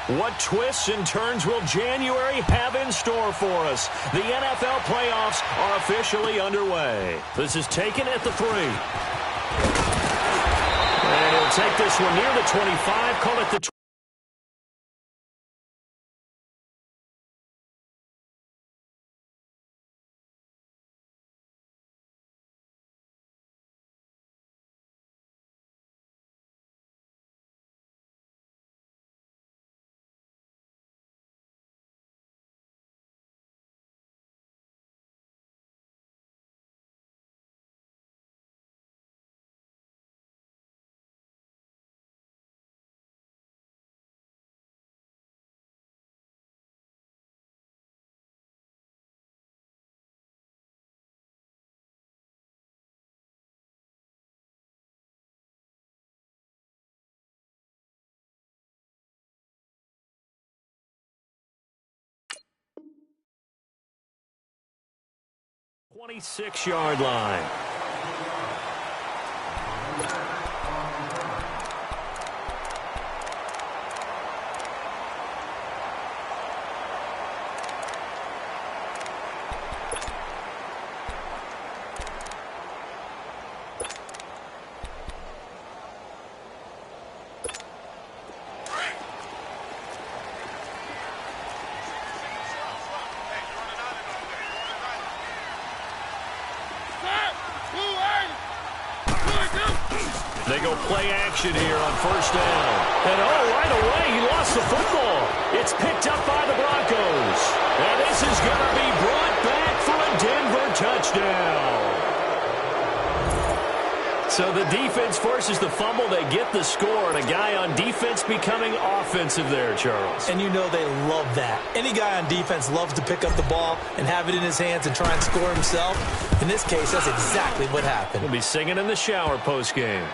What twists and turns will January have in store for us? The NFL playoffs are officially underway. This is taken at the 3. And he'll take this one near the 25, call it the 20. .26-yard line. They go play action here on first down. And right away, he lost the football. It's picked up by the Broncos. And this is going to be brought back for a Denver touchdown. So the defense forces the fumble. They get the score, and a guy on defense becoming offensive there, Charles. And you know they love that. Any guy on defense loves to pick up the ball and have it in his hands and try and score himself. In this case, that's exactly what happened. He'll be singing in the shower postgame.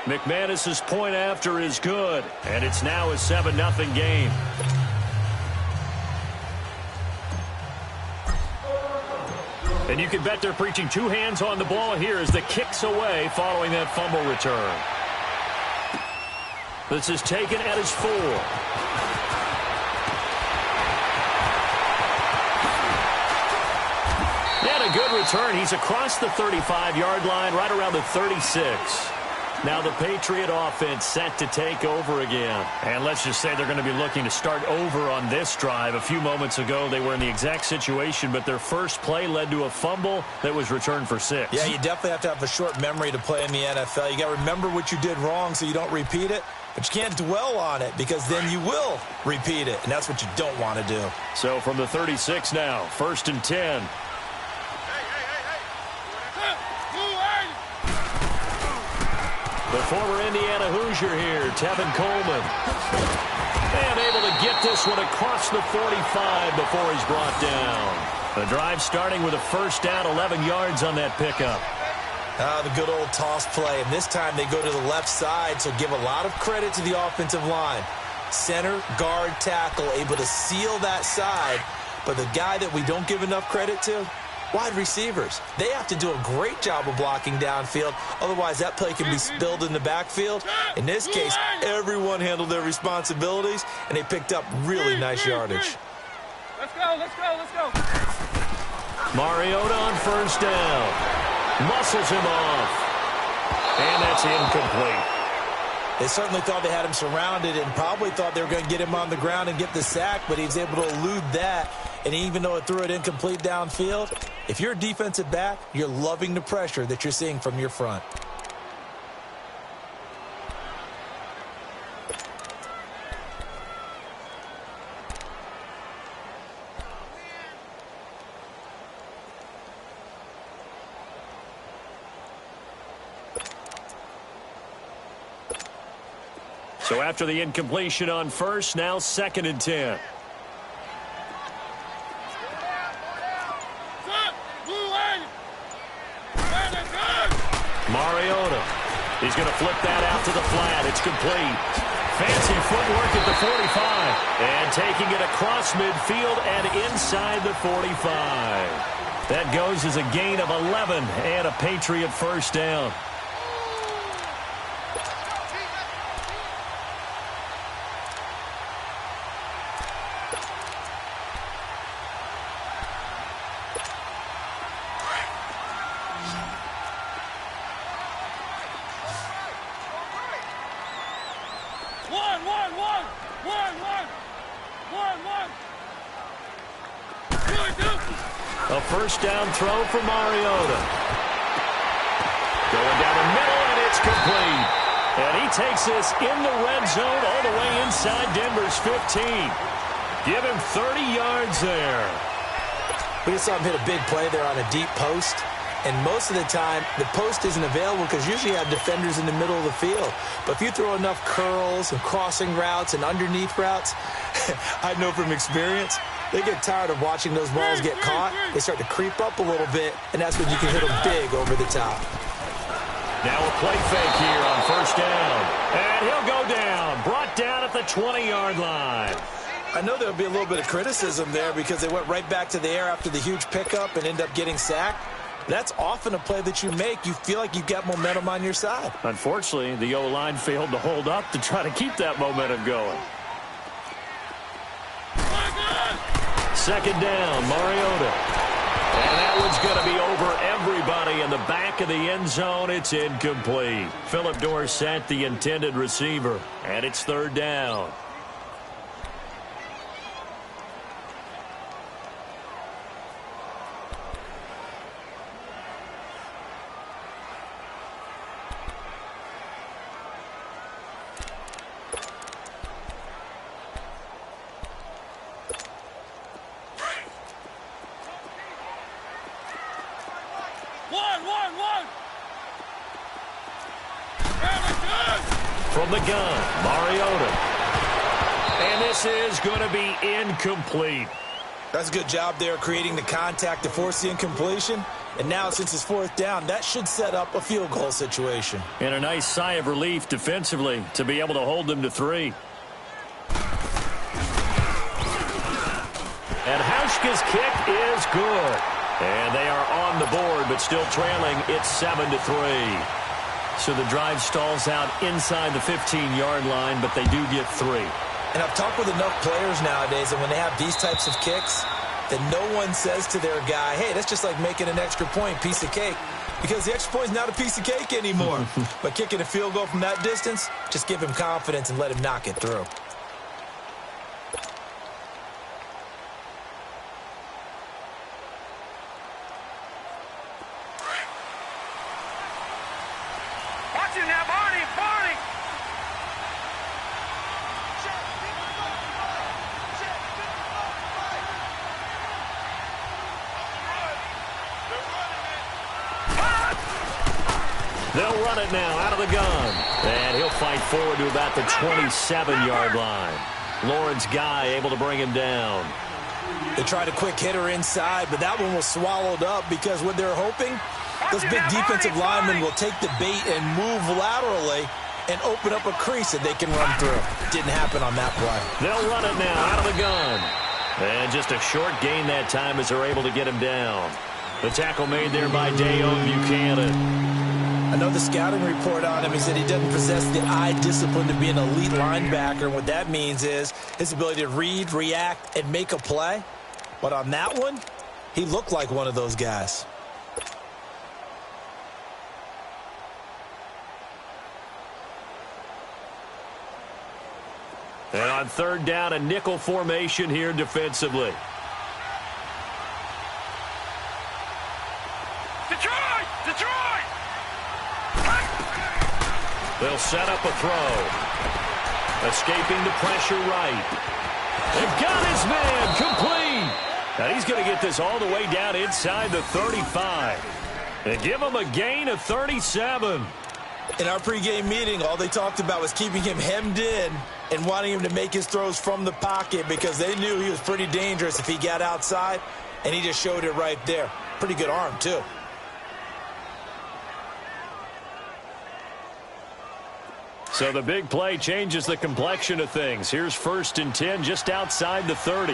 McManus's point after is good, and it's now a 7-0 game. And you can bet they're preaching two hands on the ball here as the kick's away following that fumble return. This is taken at his 4. And a good return. He's across the 35-yard line, right around the 36. Now the Patriot offense set to take over again. And let's just say they're going to be looking to start over on this drive. A few moments ago, they were in the exact situation, but their first play led to a fumble that was returned for 6. Yeah, you definitely have to have a short memory to play in the NFL. You got to remember what you did wrong so you don't repeat it. But you can't dwell on it because then you will repeat it, and that's what you don't want to do. So from the 36 now, 1st and 10. The former Indiana Hoosier here, Tevin Coleman. And able to get this one across the 45 before he's brought down. The drive starting with a first down, 11 yards on that pickup. The good old toss play. And this time they go to the left side, so give a lot of credit to the offensive line. Center, guard, tackle, able to seal that side. But the guy that we don't give enough credit to, wide receivers. They have to do a great job of blocking downfield. Otherwise, that play can be spilled in the backfield. In this case, everyone handled their responsibilities, and they picked up really nice yardage. Let's go, let's go, let's go. Mariota on first down. Muscles him off. And that's incomplete. They certainly thought they had him surrounded and probably thought they were going to get him on the ground and get the sack, but he was able to elude that. And even though it threw it incomplete downfield, if you're a defensive back, you're loving the pressure that you're seeing from your front. So after the incompletion on first, now 2nd and 10. Mariota. He's going to flip that out to the flat. It's complete. Fancy footwork at the 45. And taking it across midfield and inside the 45. That goes as a gain of 11 and a Patriot first down. A first down throw for Mariota. Going down the middle, and it's complete. And he takes this in the red zone all the way inside Denver's 15. Give him 30 yards there. We just saw him hit a big play there on a deep post. And most of the time, the post isn't available because usually you have defenders in the middle of the field. But if you throw enough curls and crossing routes and underneath routes, I know from experience, they get tired of watching those balls get caught. They start to creep up a little bit, and that's when you can hit them big over the top. Now a play fake here on first down. And he'll go down. Brought down at the 20-yard line. I know there'll be a little bit of criticism there because they went right back to the air after the huge pickup and end up getting sacked. That's often a play that you make. You feel like you've got momentum on your side. Unfortunately, the O-line failed to hold up to try to keep that momentum going. Second down, Mariota. And that one's going to be over everybody in the back of the end zone. It's incomplete. Philip Dorsett, the intended receiver. And it's third down. From the gun, Mariota. And this is going to be incomplete. That's a good job there creating the contact to force the incompletion. And now since it's fourth down, that should set up a field goal situation. And a nice sigh of relief defensively to be able to hold them to 3. And Hauschka's kick is good. And they are on the board, but still trailing. It's 7-3. So the drive stalls out inside the 15-yard line, but they do get 3. And I've talked with enough players nowadays, and when they have these types of kicks, that no one says to their guy, hey, that's just like making an extra point, piece of cake. Because the extra point is not a piece of cake anymore. But kicking a field goal from that distance, just give him confidence and let him knock it through. They'll run it now out of the gun. And he'll fight forward to about the 27-yard line. Lawrence Guy able to bring him down. They tried a quick hitter inside, but that one was swallowed up because what they're hoping, those big defensive linemen will take the bait and move laterally and open up a crease that they can run through. Didn't happen on that play. They'll run it now out of the gun. And just a short gain that time as they're able to get him down. The tackle made there by Dayon Buchanan. I know the scouting report on him is that he doesn't possess the eye discipline to be an elite linebacker. And what that means is his ability to read, react, and make a play. But on that one, he looked like one of those guys. And on third down, a nickel formation here defensively. Detroit! They'll set up a throw. Escaping the pressure right. They've got his man complete. And he's going to get this all the way down inside the 35. They give him a gain of 37. In our pregame meeting, all they talked about was keeping him hemmed in and wanting him to make his throws from the pocket because they knew he was pretty dangerous if he got outside, and he just showed it right there. Pretty good arm, too. So the big play changes the complexion of things. Here's 1st and 10 just outside the 30.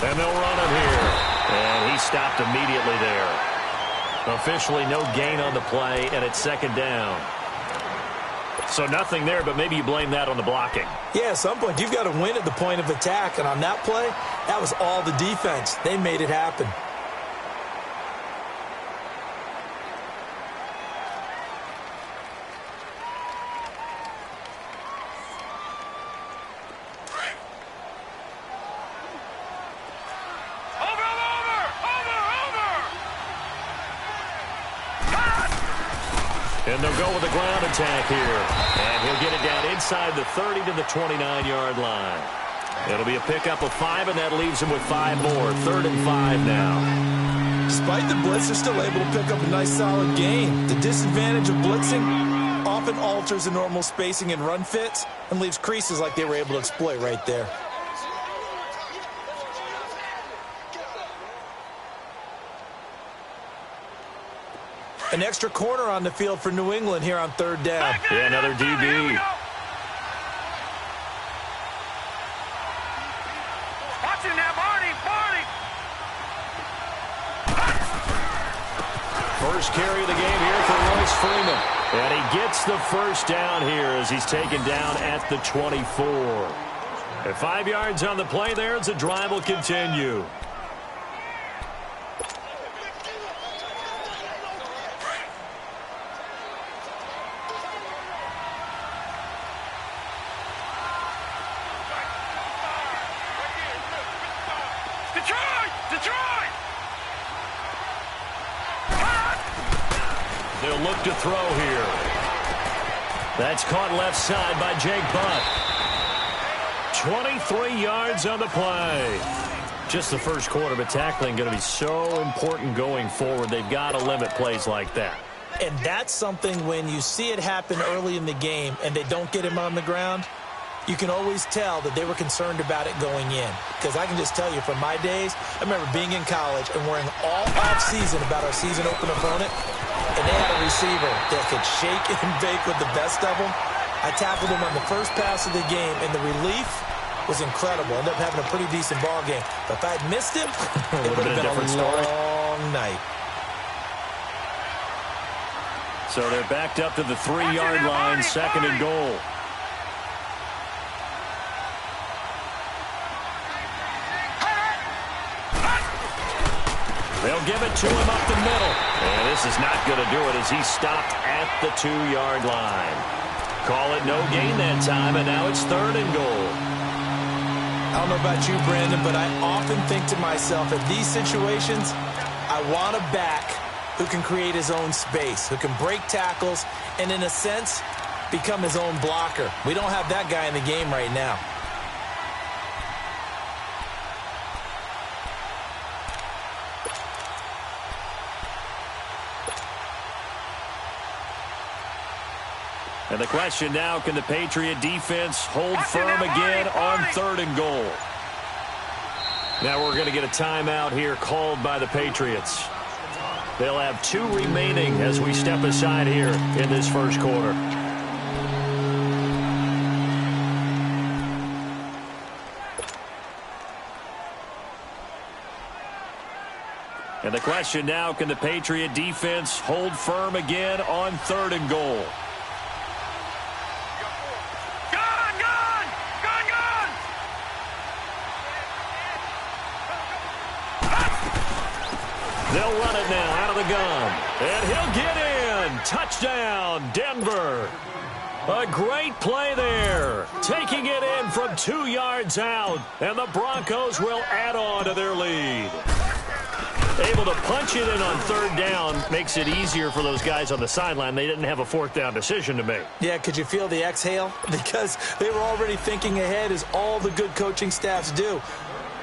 And they'll run it here. And he stopped immediately there. Officially no gain on the play, and it's 2nd down. So nothing there, but maybe you blame that on the blocking. Yeah, at some point you've got to win at the point of attack, and on that play, That was all the defense. They made it happen. And they'll go with the ground attack here. And he'll get it down inside the 30 to the 29-yard line. It'll be a pickup of 5, and that leaves him with 5 more. 3rd and 5 now. Despite the blitz, they're still able to pick up a nice, solid gain. The disadvantage of blitzing often alters the normal spacing and run fits and leaves creases like they were able to exploit right there. An extra corner on the field for New England here on 3rd down. Yeah, another DB. Watching that, Barney. First carry of the game here for Royce Freeman. And he gets the first down here as he's taken down at the 24. At 5 yards on the play there, as the drive will continue. Detroit! They'll look to throw here. That's caught left side by Jake Butt. 23 yards on the play. Just the first quarter, but tackling going to be so important going forward. They've got to limit plays like that. And that's something when you see it happen early in the game and they don't get him on the ground, you can always tell that they were concerned about it going in. Because I can just tell you from my days, I remember being in college and worrying all off-season about our season open opponent, and they had a receiver that could shake and bake with the best of them. I tackled him on the first pass of the game, and the relief was incredible. Ended up having a pretty decent ball game. But if I'd missed him, it would have been a long night. So they're backed up to the 3-yard line, 2nd and goal. They'll give it to him up the middle. And this is not going to do it as he stopped at the 2-yard line. Call it no gain that time, and now it's 3rd and goal. I don't know about you, Brandon, but I often think to myself, in these situations, I want a back who can create his own space, who can break tackles, and in a sense, become his own blocker. We don't have that guy in the game right now. And the question now, can the Patriot defense hold firm again on 3rd and goal? Now we're going to get a timeout here called by the Patriots. They'll have 2 remaining as we step aside here in this first quarter. And the question now, can the Patriot defense hold firm again on 3rd and goal? They'll run it now out of the gun. And he'll get in. Touchdown, Denver. A great play there. Taking it in from 2 yards out. And the Broncos will add on to their lead. Able to punch it in on 3rd down makes it easier for those guys on the sideline. They didn't have a 4th down decision to make. Yeah, could you feel the exhale? Because they were already thinking ahead, as all the good coaching staffs do.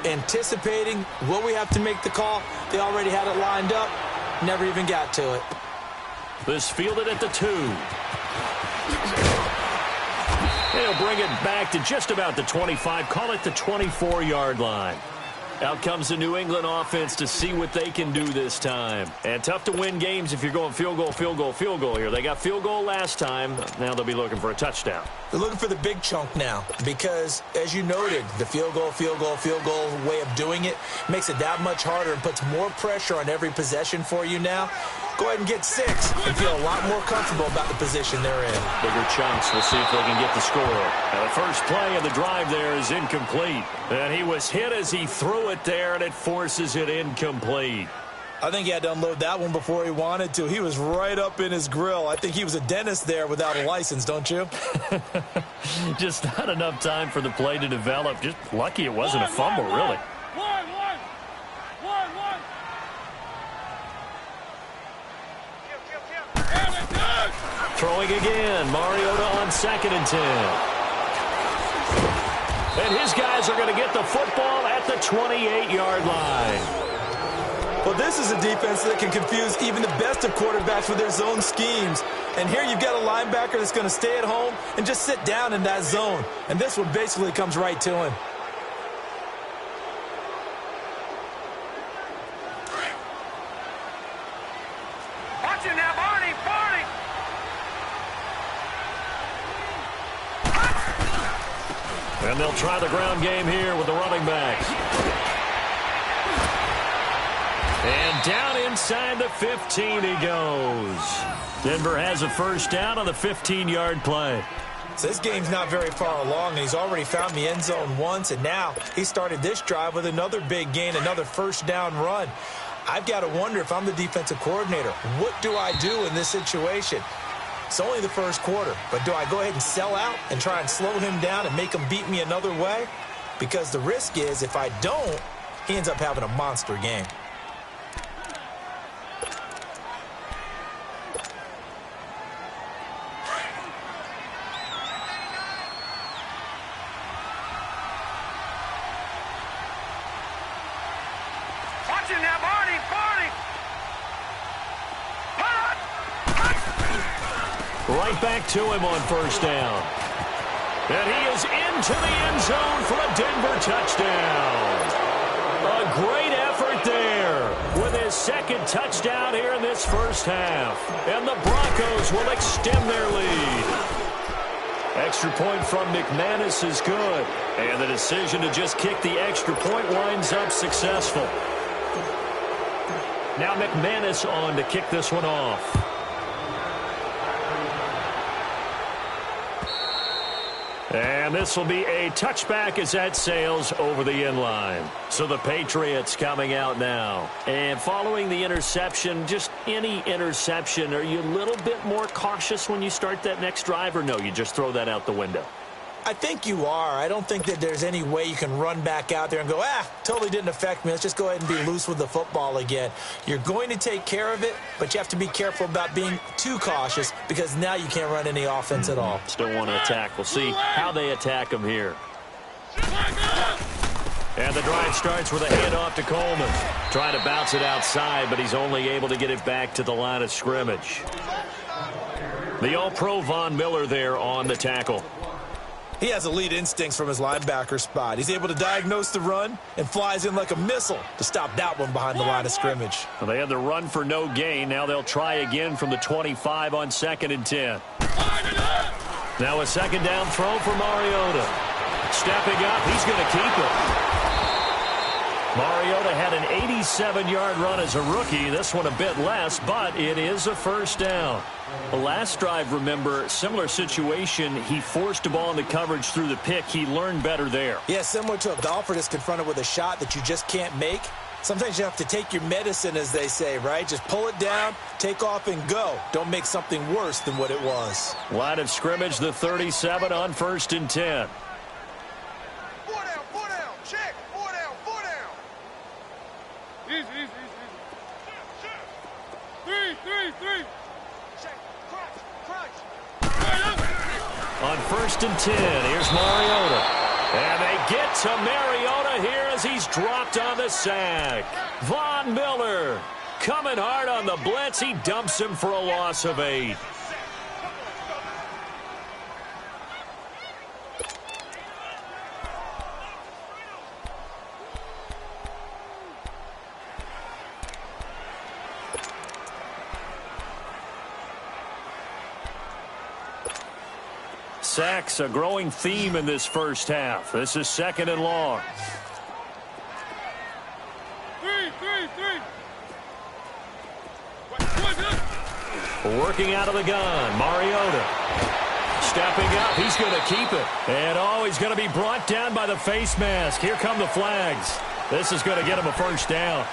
Anticipating, will we have to make the call? They already had it lined up. Never even got to it. This fielded at the 2. They'll bring it back to just about the 25. Call it the 24-yard line. Out comes the New England offense to see what they can do this time. And tough to win games if you're going field goal, field goal, field goal here. They got field goal last time. Now they'll be looking for a touchdown. They're looking for the big chunk now because, as you noted, the field goal way of doing it makes it that much harder and puts more pressure on every possession for you now. go ahead and get 6 and feel a lot more comfortable about the position they're in. Bigger chunks. We'll see if they can get the score. Now, the first play of the drive there is incomplete. And he was hit as he threw it there, and it forces it incomplete. I think he had to unload that one before he wanted to. He was right up in his grill. I think he was a dentist there without a license, don't you? Just not enough time for the play to develop. Just lucky it wasn't a fumble, really. Throwing again. Mariota on 2nd and 10. And his guys are going to get the football at the 28-yard line. Well, this is a defense that can confuse even the best of quarterbacks with their zone schemes. And here you've got a linebacker that's going to stay at home and just sit down in that zone. And this one basically comes right to him. Watch it now, Barney, Barney. And they'll try the ground game here with the running backs. And down inside the 15 he goes. Denver has a first down on the 15-yard play. So this game's not very far along, and he's already found the end zone once, and now he started this drive with another big gain, another first down run. I've got to wonder if I'm the defensive coordinator, what do I do in this situation? It's only the first quarter, but do I go ahead and sell out and try and slow him down and make him beat me another way? Because the risk is if I don't, he ends up having a monster game. Watch it now, Barney, Barney. Right back to him on first down. And he is into the end zone for a Denver touchdown. A great effort there with his 2nd touchdown here in this first half. And the Broncos will extend their lead. Extra point from McManus is good. And the decision to just kick the extra point winds up successful. Now McManus on to kick this one off. And this will be a touchback as that sails over the end line. So the Patriots coming out now. And following the interception, just any interception, are you a little bit more cautious when you start that next drive, or no, you just throw that out the window? I think you are. I don't think that there's any way you can run back out there and go, totally didn't affect me. Let's just go ahead and be loose with the football again. You're going to take care of it, but you have to be careful about being too cautious because now you can't run any offense at all. Still want to attack. We'll see how they attack him here. And the drive starts with a handoff to Coleman. Trying to bounce it outside, but he's only able to get it back to the line of scrimmage. The All-Pro Von Miller there on the tackle. He has elite instincts from his linebacker spot. He's able to diagnose the run and flies in like a missile to stop that one behind the line of scrimmage. Well, they had the run for no gain. Now they'll try again from the 25 on 2nd and 10. Now a 2nd down throw for Mariota. Stepping up, he's going to keep it. Mariota had an 87-yard run as a rookie. This one a bit less, but it is a first down. The last drive, remember, similar situation. He forced a ball into coverage through the pick. He learned better there. Yeah, similar to a golfer that's confronted with a shot that you just can't make. Sometimes you have to take your medicine, as they say, right? Just pull it down, take off, and go. Don't make something worse than what it was. Line of scrimmage, the 37 on 1st and 10. Four down, check. Four down. Easy. Three. Check, crunch. On 1st and 10, here's Mariota. And they get to Mariota here as he's dropped on the sack. Von Miller coming hard on the blitz. He dumps him for a loss of 8. Sacks, a growing theme in this first half. This is 2nd and long. Three. Working out of the gun, Mariota. Stepping up, he's going to keep it. And, he's going to be brought down by the face mask. Here come the flags. This is going to get him a first down.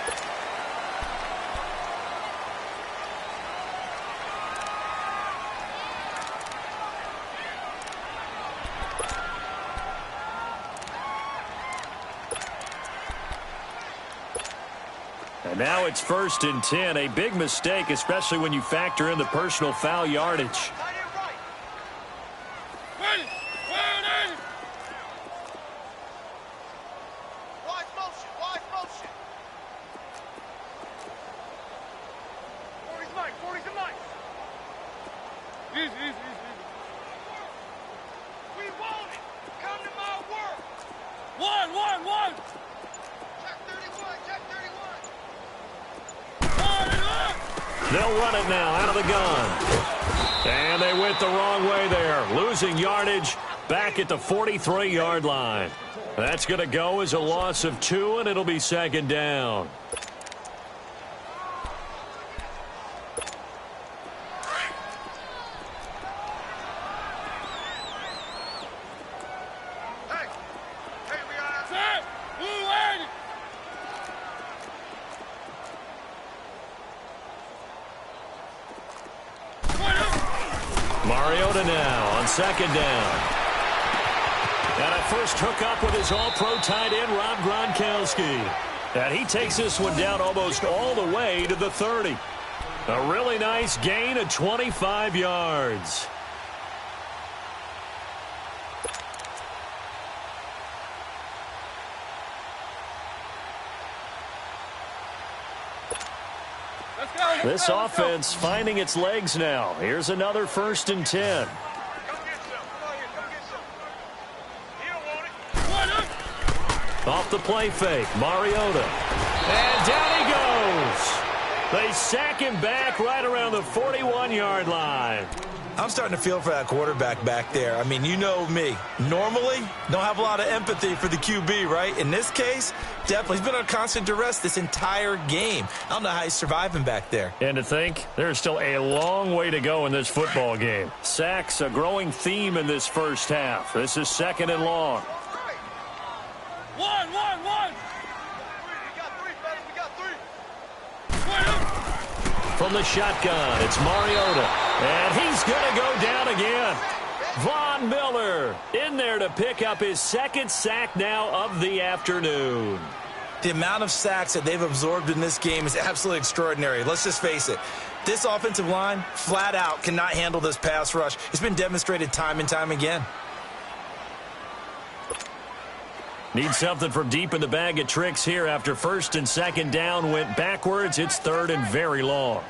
And now it's 1st and 10. A big mistake, especially when you factor in the personal foul yardage. They'll run it now out of the gun. And they went the wrong way there. Losing yardage back at the 43-yard line. That's going to go as a loss of 2, and it'll be 2nd down. Mariota now on 2nd down. And a first hookup with his all-pro tight end, Rob Gronkowski. And he takes this one down almost all the way to the 30. A really nice gain of 25 yards. This offense finding its legs now. Here's another 1st and 10. Off the play fake, Mariota. And down he goes. They sack him back right around the 41-yard line. I'm starting to feel for that quarterback back there. I mean, you know me. Normally, don't have a lot of empathy for the QB, right? In this case, definitely. He's been on constant duress this entire game. I don't know how he's surviving back there. And to think, there's still a long way to go in this football game. Sacks, a growing theme in this first half. This is 2nd and long. One. From the shotgun, it's Mariota. And he's going to go down again. Von Miller in there to pick up his 2nd sack now of the afternoon. The amount of sacks that they've absorbed in this game is absolutely extraordinary. Let's just face it. This offensive line, flat out, cannot handle this pass rush. It's been demonstrated time and time again. Need something from deep in the bag of tricks here after 1st and 2nd down went backwards. It's 3rd and very long.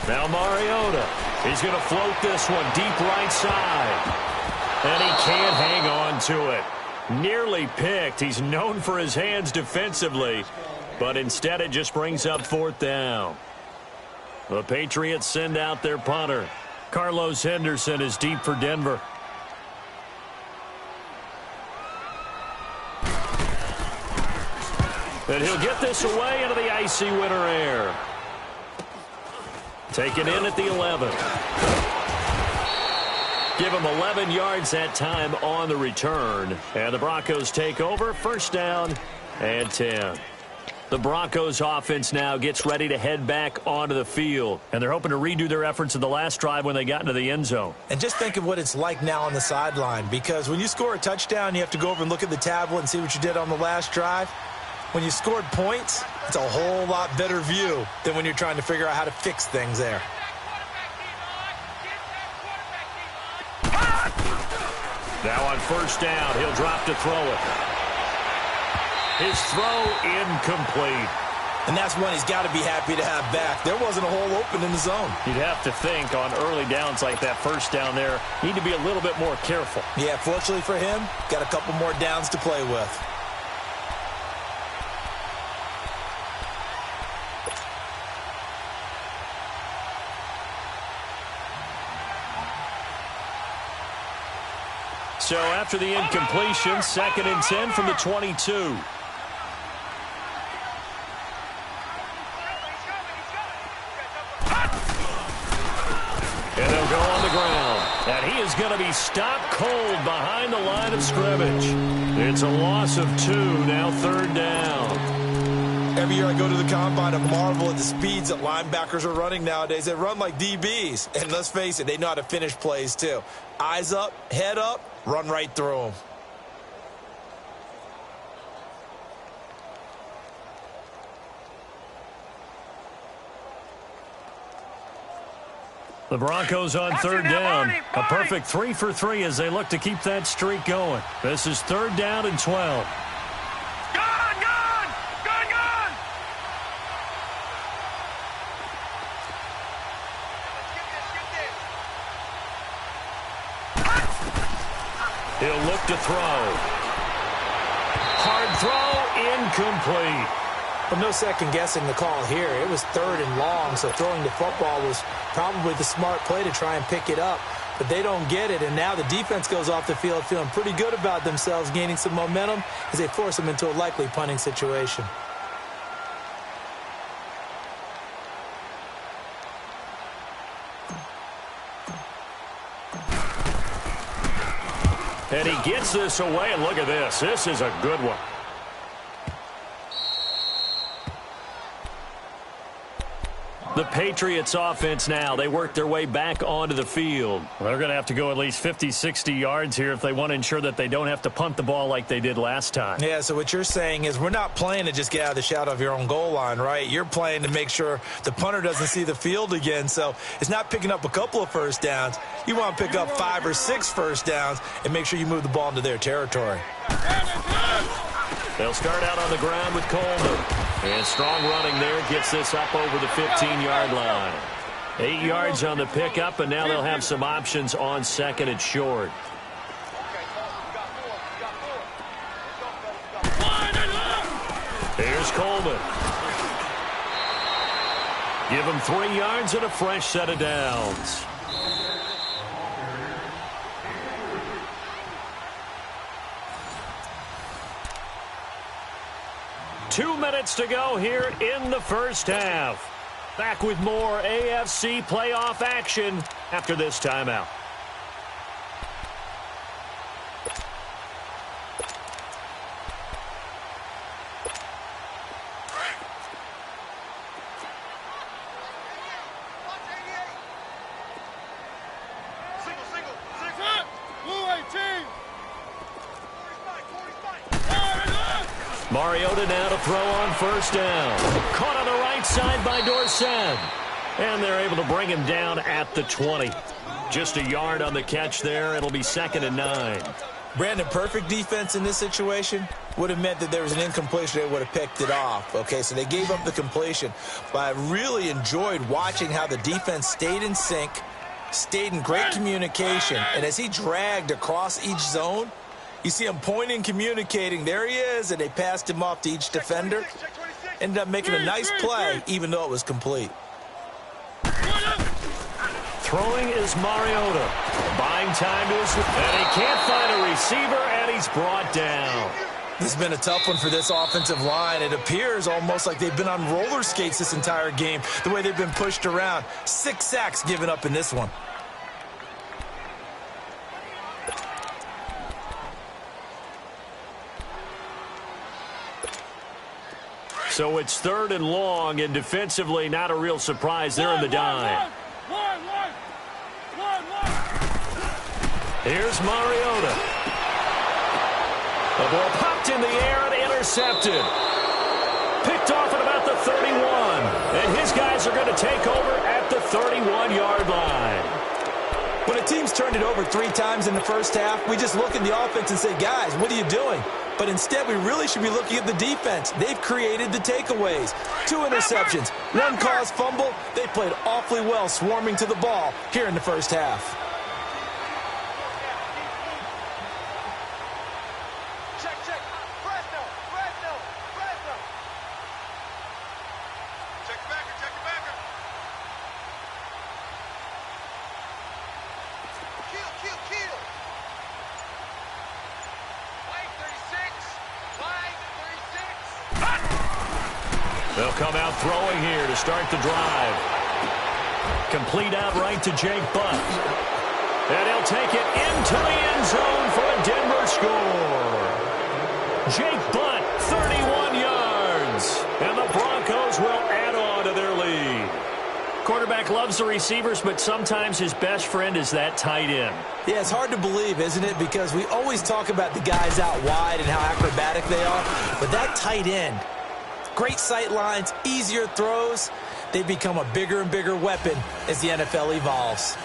Now Mariota. He's going to float this one deep right side. And he can't hang on to it. Nearly picked. He's known for his hands defensively. But instead it just brings up 4th down. The Patriots send out their punter. Carlos Henderson is deep for Denver. And he'll get this away into the icy winter air. Taken in at the 11. Give him 11 yards that time on the return. And the Broncos take over. 1st down and 10. The Broncos offense now gets ready to head back onto the field. And they're hoping to redo their efforts in the last drive when they got into the end zone. And just think of what it's like now on the sideline. Because when you score a touchdown, you have to go over and look at the tablet and see what you did on the last drive. When you scored points, it's a whole lot better view than when you're trying to figure out how to fix things there. Now on 1st down, he'll drop to throw it. His throw incomplete. And that's one he's got to be happy to have back. There wasn't a hole open in the zone. You'd have to think on early downs like that 1st down there, need to be a little bit more careful. Yeah, fortunately for him, got a couple more downs to play with. So after the incompletion, 2nd and 10 from the 22. stopped cold behind the line of scrimmage. It's a loss of 2, now 3rd down. Every year I go to the combine and marvel at the speeds that linebackers are running nowadays. They run like DBs. And let's face it, they know how to finish plays too. Eyes up, head up, run right through them. The Broncos on 3rd down. A perfect 3 for 3 as they look to keep that streak going. This is 3rd down and 12. He'll look to throw. Hard throw, incomplete. Well, no second guessing the call here. It was 3rd and long, so throwing the football was probably the smart play to try and pick it up. But they don't get it, and now the defense goes off the field feeling pretty good about themselves, gaining some momentum as they force them into a likely punting situation. And he gets this away, and look at this. This is a good one. The Patriots offense now, they work their way back onto the field. They're going to have to go at least 50, 60 yards here if they want to ensure that they don't have to punt the ball like they did last time. Yeah, so what you're saying is we're not playing to just get out of the shadow of your own goal line, right? You're playing to make sure the punter doesn't see the field again. So it's not picking up a couple of first downs. You want to pick up 5 or 6 first downs and make sure you move the ball into their territory. They'll start out on the ground with Coleman. And strong running there gets this up over the 15-yard line. 8 yards on the pickup, and now they'll have some options on 2nd and short. Here's Coleman. Give him 3 yards and a fresh set of downs. Two minutes to go here in the first half. Back with more AFC playoff action after this timeout. Mariota now to throw on 1st down. Caught on the right side by Dorsett. And they're able to bring him down at the 20. Just a yard on the catch there. It'll be 2nd and 9. Brandon, perfect defense in this situation would have meant that there was an incompletion. They would have picked it off. Okay, so they gave up the completion. But I really enjoyed watching how the defense stayed in sync, stayed in great communication. And as he dragged across each zone, you see him pointing, communicating. There he is, and they passed him off to each defender. Ended up making a nice play, even though it was complete. Throwing is Mariota. Buying time to his... And he can't find a receiver, and he's brought down. This has been a tough one for this offensive line. It appears almost like they've been on roller skates this entire game, the way they've been pushed around. 6 sacks given up in this one. So it's 3rd and long, and defensively not a real surprise there in the dime. Here's Mariota. The ball popped in the air and intercepted. Picked off at about the 31. And his guys are going to take over at the 31-yard line. When a team's turned it over 3 times in the first half, we just look at the offense and say, guys, what are you doing? But instead, we really should be looking at the defense. They've created the takeaways. 2 interceptions, 1 caused fumble. They played awfully well swarming to the ball here in the first half. They'll come out throwing here to start the drive. Complete out right to Jake Butt. And he'll take it into the end zone for a Denver score. Jake Butt, 31 yards. And the Broncos will add on to their lead. Quarterback loves the receivers, but sometimes his best friend is that tight end. Yeah, it's hard to believe, isn't it? Because we always talk about the guys out wide and how acrobatic they are. But that tight end, great sight lines, easier throws. They become a bigger and bigger weapon as the NFL evolves.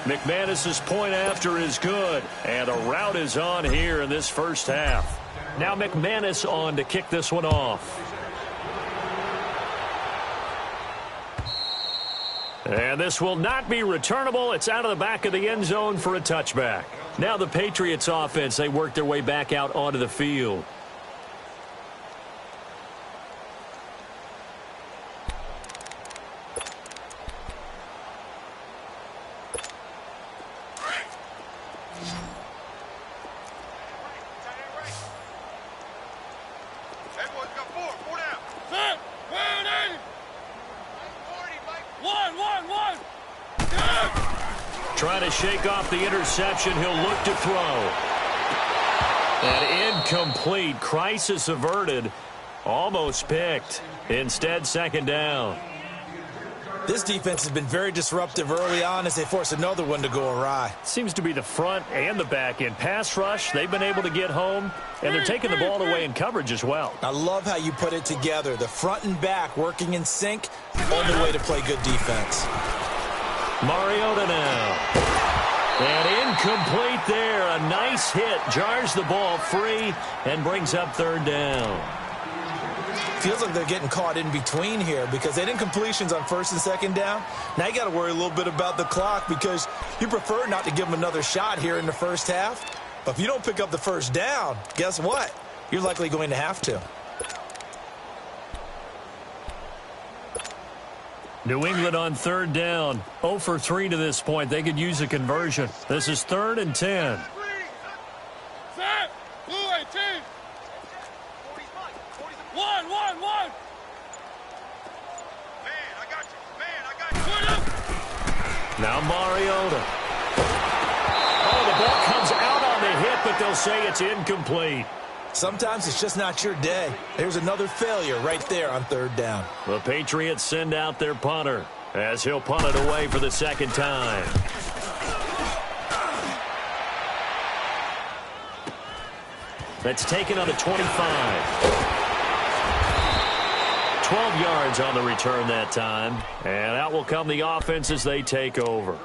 McManus's point after is good. And a rout is on here in this first half. Now McManus on to kick this one off. And this will not be returnable. It's out of the back of the end zone for a touchback. Now the Patriots offense, they work their way back out onto the field. Trying to shake off the interception. He'll look to throw. And incomplete. Crisis averted. Almost picked. Instead, second down. This defense has been very disruptive early on as they force another one to go awry. Seems to be the front and the back end. Pass rush, they've been able to get home, and they're taking the ball away in coverage as well. I love how you put it together. The front and back working in sync. Only way to play good defense. Mariota now. And incomplete there. A nice hit. Jars the ball free and brings up third down. Feels like they're getting caught in between here because they didn't completions on first and second down. Now you got to worry a little bit about the clock because you prefer not to give them another shot here in the first half. But if you don't pick up the first down, guess what? You're likely going to have to. New England on third down. 0 for 3 to this point. They could use a conversion. This is 3rd and 10. Set. Blue 18. 1. Man, I got you. Now Mariota. Oh, the ball comes out on the hit, but they'll say it's incomplete. Sometimes it's just not your day. There's another failure right there on third down. The Patriots send out their punter as he'll punt it away for the second time. That's taken on the 25. 12 yards on the return that time. And out will come the offense as they take over.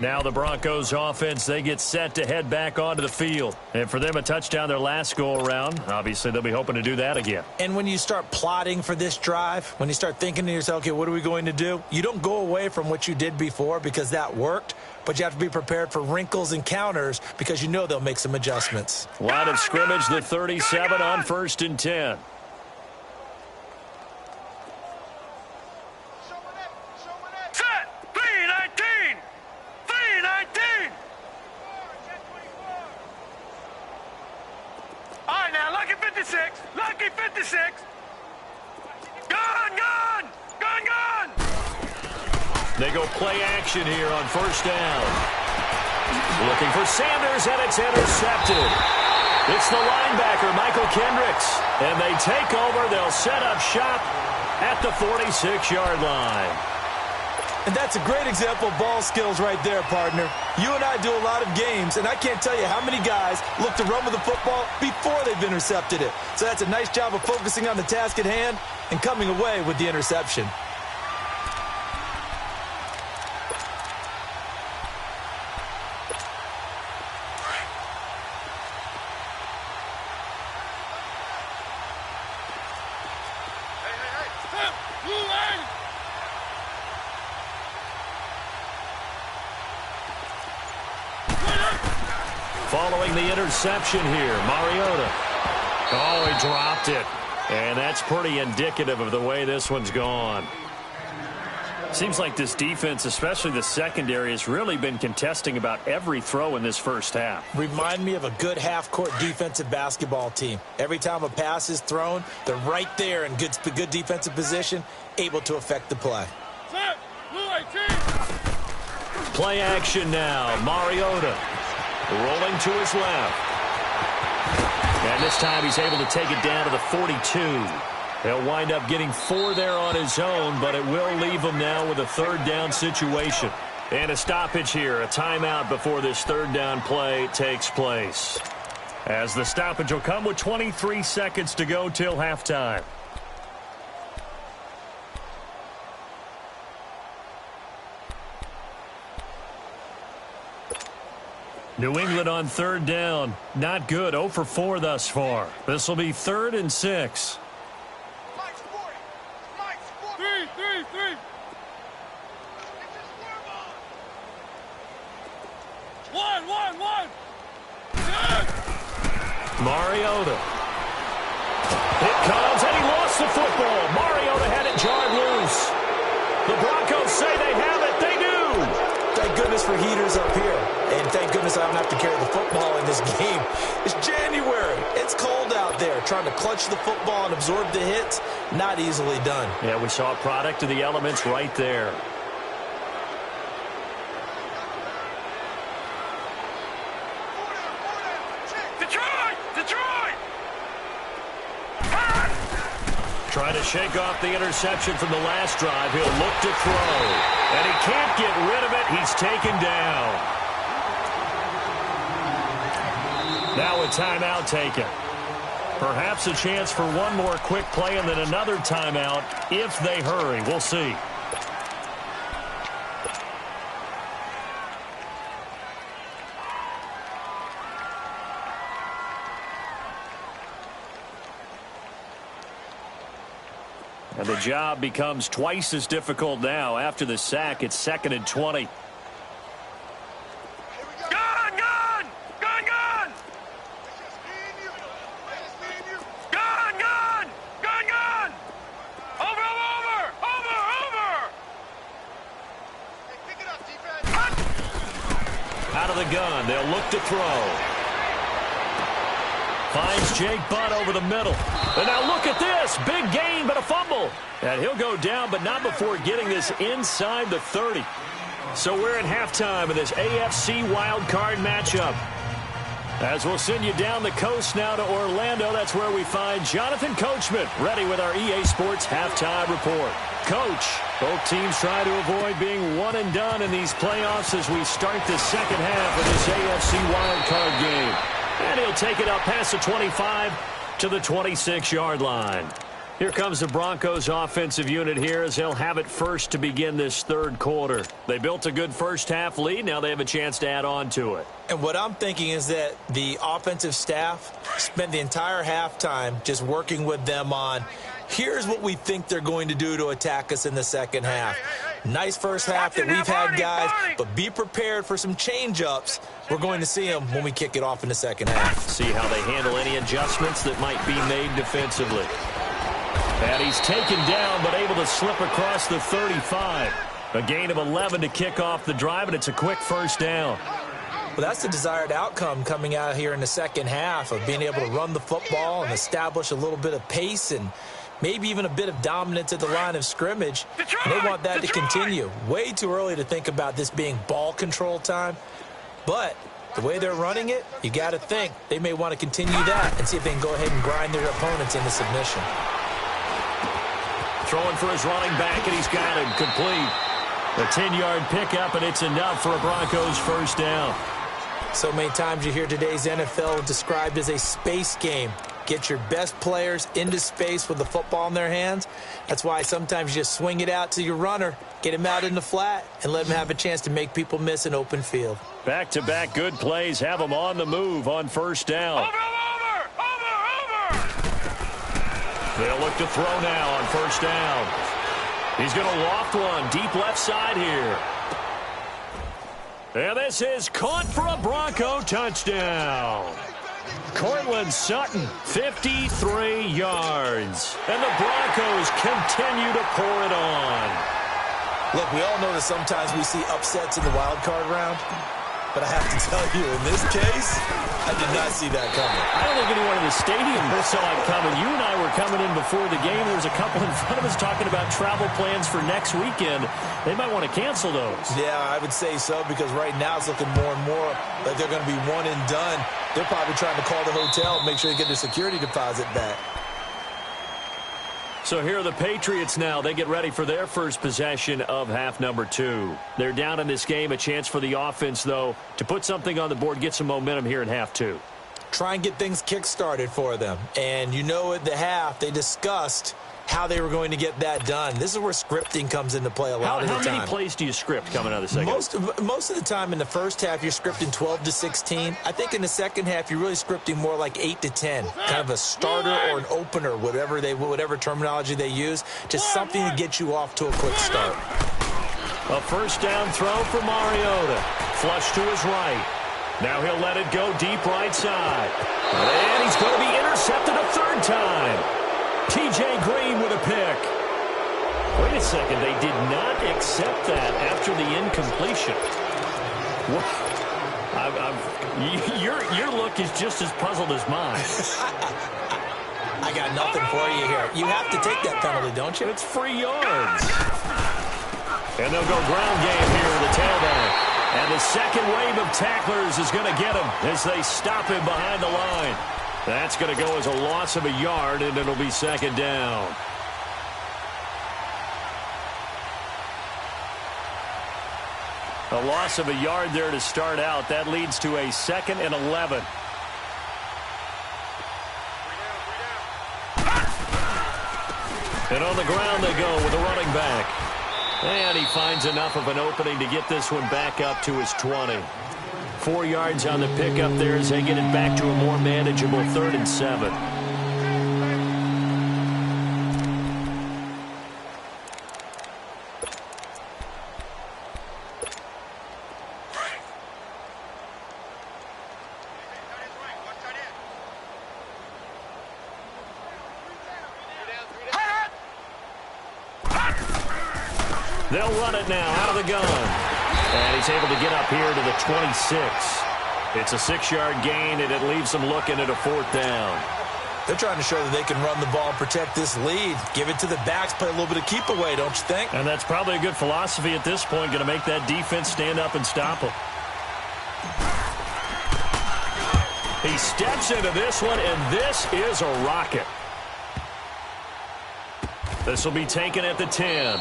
Now the Broncos offense, they get set to head back onto the field. And for them, a touchdown their last go-around. Obviously, they'll be hoping to do that again. And when you start plotting for this drive, when you start thinking to yourself, okay, what are we going to do? You don't go away from what you did before because that worked. But you have to be prepared for wrinkles and counters because you know they'll make some adjustments. Line of scrimmage, the 37 on 1st and 10. Lucky 56. Gone. They go play action here on first down. Looking for Sanders, and it's intercepted. It's the linebacker, Michael Kendricks. And they take over. They'll set up shop at the 46-yard line. And that's a great example of ball skills right there, partner. You and I do a lot of games, and I can't tell you how many guys look to run with the football before they've intercepted it. So that's a nice job of focusing on the task at hand and coming away with the interception. Following the interception here, Mariota. Oh, he dropped it. And that's pretty indicative of the way this one's gone. Seems like this defense, especially the secondary, has really been contesting about every throw in this first half. Remind me of a good half-court defensive basketball team. Every time a pass is thrown, they're right there in good defensive position, able to affect the play. Set. Blue 18. Play action now. Mariota rolling to his left. And this time he's able to take it down to the 42. He'll wind up getting 4 there on his own, but it will leave him now with a third down situation. And a stoppage here, a timeout before this third down play takes place. As the stoppage will come with 23 seconds to go till halftime. New England on third down. Not good. 0 for 4 thus far. This will be 3rd and 6. Three. One. Good. Mariota. It comes, and he lost the football. Mariota had it jarred loose. The Broncos say they have it. They do. Thank goodness for heaters up here. And thank goodness I don't have to carry the football in this game. It's January. It's cold out there. Trying to clutch the football and absorb the hits, not easily done. Yeah, we saw a product of the elements right there. Detroit! Trying to shake off the interception from the last drive. He'll look to throw. And he can't get rid of it. He's taken down. Now a timeout taken. Perhaps a chance for one more quick play and then another timeout if they hurry. We'll see. And the job becomes twice as difficult now. After the sack, it's 2nd and 20. Out of the gun, they'll look to throw. Finds Jake Butt over the middle. And now look at this. Big gain, but a fumble. And he'll go down, but not before getting this inside the 30. So we're at halftime of this AFC Wildcard matchup. As we'll send you down the coast now to Orlando, that's where we find Jonathan Coachman, ready with our EA Sports halftime report. Coach, both teams try to avoid being one and done in these playoffs as we start the second half of this AFC Wildcard game. And he'll take it up past the 25 to the 26-yard line. Here comes the Broncos offensive unit here as they'll have it first to begin this third quarter. They built a good first half lead. Now they have a chance to add on to it. And what I'm thinking is that the offensive staff spent the entire halftime just working with them on, here's what we think they're going to do to attack us in the second half. Nice first half that we've had, guys, but be prepared for some change-ups. We're going to see them when we kick it off in the second half. See how they handle any adjustments that might be made defensively. And he's taken down, but able to slip across the 35. A gain of 11 to kick off the drive, and it's a quick first down. Well, that's the desired outcome coming out here in the second half of being able to run the football and establish a little bit of pace and maybe even a bit of dominance at the line of scrimmage. And they want that to continue. Way too early to think about this being ball control time. But the way they're running it, you got to think they may want to continue that and see if they can go ahead and grind their opponents into submission. Throwing for his running back, and he's got him complete. A 10-yard pickup, and it's enough for a Broncos first down. So many times you hear today's NFL described as a space game. Get your best players into space with the football in their hands. That's why sometimes you just swing it out to your runner, get him out in the flat, and let him have a chance to make people miss an open field. Back-to-back good plays have him on the move on first down. Over! They'll look to throw now on first down. He's going to loft one deep left side here. And this is caught for a Bronco touchdown. Cortland Sutton, 53 yards. And the Broncos continue to pour it on. Look, we all know that sometimes we see upsets in the wild card round. But I have to tell you, in this case, I did not see that coming. I don't think anyone in the stadium saw it coming. You and I were coming in before the game. There was a couple in front of us talking about travel plans for next weekend. They might want to cancel those. Yeah, I would say so, because right now it's looking more and more like they're going to be one and done. They're probably trying to call the hotel and make sure they get their security deposit back. So here are the Patriots now. They get ready for their first possession of half number 2. They're down in this game. A chance for the offense, though, to put something on the board, get some momentum here in half 2. Try and get things kick-started for them. And you know at the half, they discussed how they were going to get that done. This is where scripting comes into play a lot of the time. How many plays do you script coming out of the second? Most of the time in the first half, you're scripting 12 to 16. I think in the second half, you're really scripting more like 8 to 10. Kind of a starter or an opener, whatever terminology they use. Just something to get you off to a quick start. A first down throw for Mariota. Flush to his right. Now he'll let it go deep right side. And he's going to be intercepted a third time. T.J. Green with a pick. Wait a second. They did not accept that after the incompletion. Your look is just as puzzled as mine. I got nothing for you here. You have to take that penalty, don't you? It's free yards. And they'll go ground game here with the tailback. And the second wave of tacklers is going to get him as they stop him behind the line. That's going to go as a loss of a yard, and it'll be second down. A loss of a yard there to start out. That leads to a 2nd and 11. And on the ground they go with a running back. And he finds enough of an opening to get this one back up to his 20. 4 yards on the pickup there as they get it back to a more manageable 3rd and 7. They'll run it now out of the gun. And he's able to get up here to the 26. It's a 6-yard gain, and it leaves them looking at a 4th down. They're trying to show that they can run the ball and protect this lead. Give it to the backs, play a little bit of keep away, don't you think? And that's probably a good philosophy at this point, going to make that defense stand up and stop them. He steps into this one, and this is a rocket. This will be taken at the 10.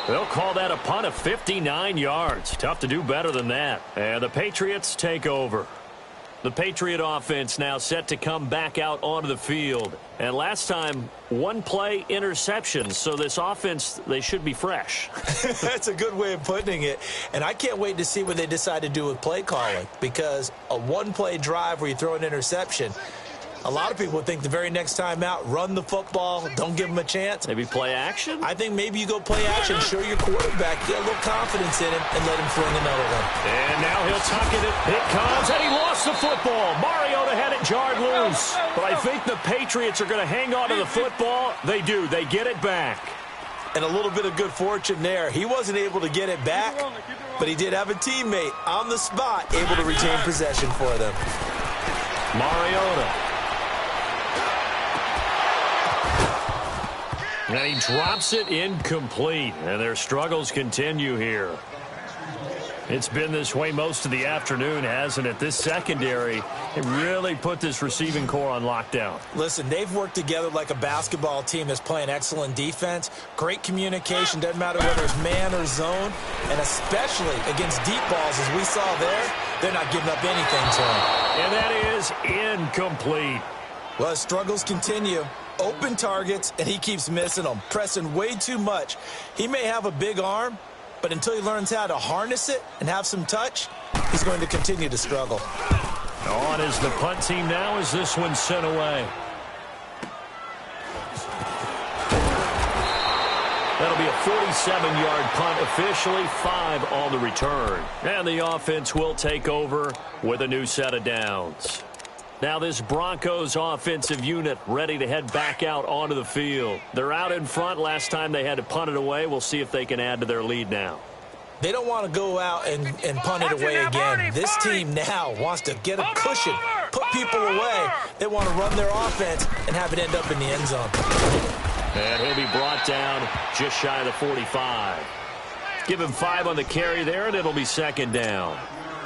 They'll call that a punt of 59 yards. Tough to do better than that. And the Patriots take over. The Patriot offense now set to come back out onto the field. And last time, 1 play interception. So this offense, they should be fresh. That's a good way of putting it. And I can't wait to see what they decide to do with play calling. Because a 1-play drive where you throw an interception, a lot of people think the very next time out, run the football, don't give them a chance. Maybe play action? I think maybe you go play action, show your quarterback, get a little confidence in him, and let him fling another one. And now he'll tuck it. It comes, and he lost the football. Mariota had it jarred loose. But I think the Patriots are going to hang on to the football. They do. They get it back. And a little bit of good fortune there. He wasn't able to get it back, but he did have a teammate on the spot able to retain possession for them. Mariota. And he drops it incomplete. And their struggles continue here. It's been this way most of the afternoon, hasn't it? This secondary, it really put this receiving core on lockdown. Listen, they've worked together like a basketball team that's playing excellent defense. Great communication, doesn't matter whether it's man or zone. And especially against deep balls, as we saw there, they're not giving up anything to them. And that is incomplete. Well, his struggles continue. Open targets, and he keeps missing them, pressing way too much. He may have a big arm, but until he learns how to harness it and have some touch, he's going to continue to struggle. On is the punt team now as this one's sent away. That'll be a 47-yard punt, officially 5 on the return. And the offense will take over with a new set of downs. Now this Broncos offensive unit ready to head back out onto the field. They're out in front. Last time they had to punt it away. We'll see if they can add to their lead now. They don't want to go out and punt it away again. This team now wants to get a cushion, put people away. They want to run their offense and have it end up in the end zone. And he'll be brought down just shy of the 45. Give him 5 on the carry there, and it'll be second down.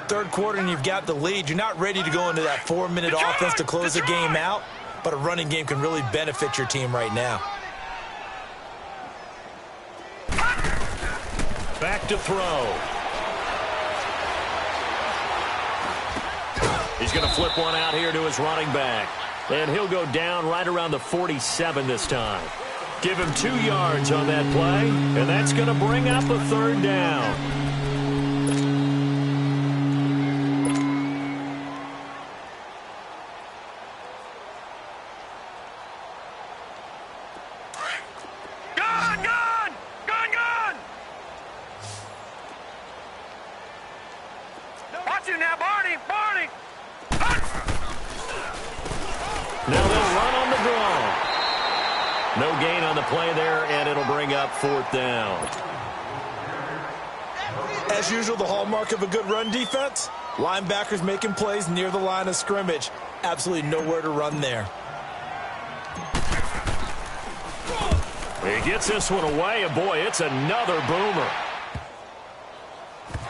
Third quarter, and you've got the lead. You're not ready to go into that 4-minute offense to close the game out, but a running game can really benefit your team right now. Back to throw. He's going to flip one out here to his running back. And he'll go down right around the 47 this time. Give him 2 yards on that play, and that's going to bring up a third down. Now they'll run on the draw. No gain on the play there, and it'll bring up fourth down. As usual, the hallmark of a good run defense, linebackers making plays near the line of scrimmage. Absolutely nowhere to run there. He gets this one away, and boy, it's another boomer.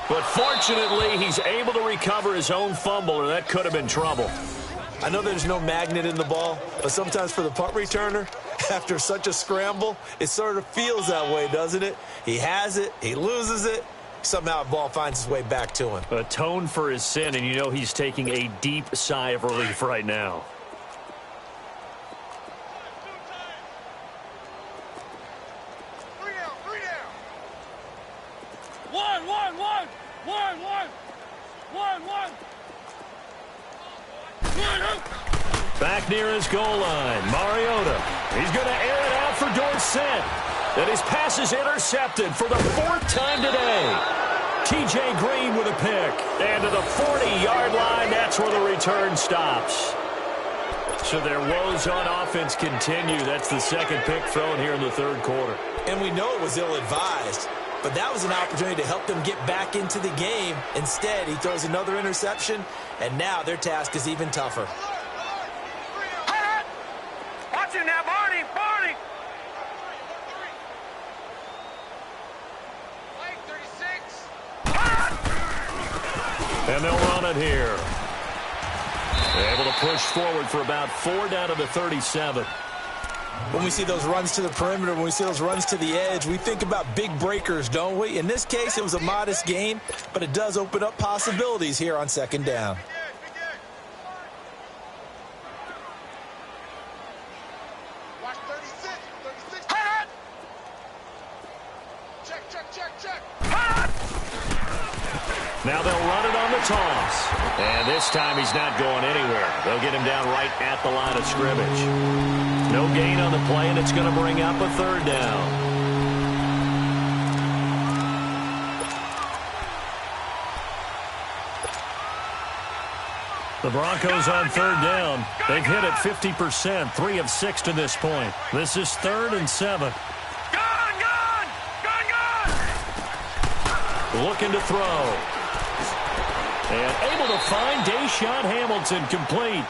But fortunately, he's able to recover his own fumble, or that could have been trouble. I know there's no magnet in the ball, but sometimes for the punt returner, after such a scramble, it sort of feels that way, doesn't it? He has it, he loses it, somehow the ball finds its way back to him. Atone for his sin, and you know he's taking a deep sigh of relief right now. Back near his goal line, Mariota. He's going to air it out for Dorsett. And his pass is intercepted for the 4th time today. T.J. Green with a pick. And to the 40-yard line, that's where the return stops. So their woes on offense continue. That's the second pick thrown here in the third quarter. And we know it was ill-advised, but that was an opportunity to help them get back into the game. Instead, he throws another interception, and now their task is even tougher. And they'll run it here. They're able to push forward for about 4 down to the 37. When we see those runs to the perimeter, when we see those runs to the edge, we think about big breakers, don't we? In this case, it was a modest gain, but it does open up possibilities here on second down. Now they'll run it on the toss. And this time he's not going anywhere. They'll get him down right at the line of scrimmage. No gain on the play, and it's going to bring up a third down. The Broncos on third down. They've hit it 50%, 3 of 6 to this point. This is 3rd and 7. Looking to throw. And able to find Deshaun Hamilton complete.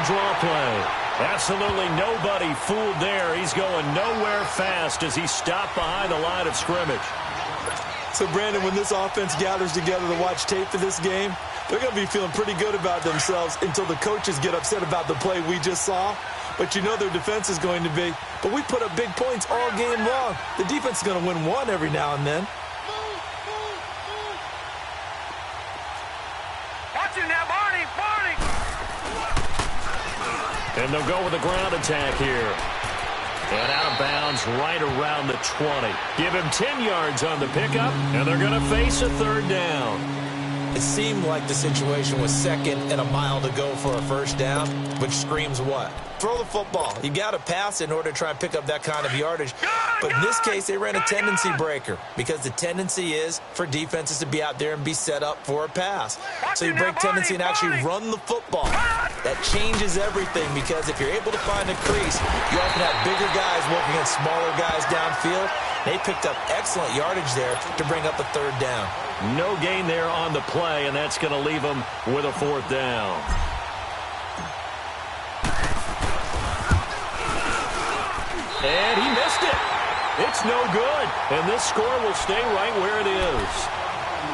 Draw play. Absolutely nobody fooled there. He's going nowhere fast as he stopped behind the line of scrimmage. So, Brandon, when this offense gathers together to watch tape for this game, they're going to be feeling pretty good about themselves until the coaches get upset about the play we just saw. But you know their defense is going to be. But we put up big points all game long. The defense is going to win one every now and then. And they'll go with a ground attack here. And out of bounds right around the 20. Give him 10 yards on the pickup, and they're going to face a third down. It seemed like the situation was second and a mile to go for a first down, which screams what? Throw the football. You got to pass in order to try and pick up that kind of yardage. But in this case, they ran a tendency breaker because the tendency is for defenses to be out there and be set up for a pass. So you break tendency and actually run the football. That changes everything because if you're able to find a crease, you often have bigger guys working against smaller guys downfield. They picked up excellent yardage there to bring up a third down. No gain there on the play, and that's going to leave them with a fourth down. And he missed it. It's no good, and this score will stay right where it is.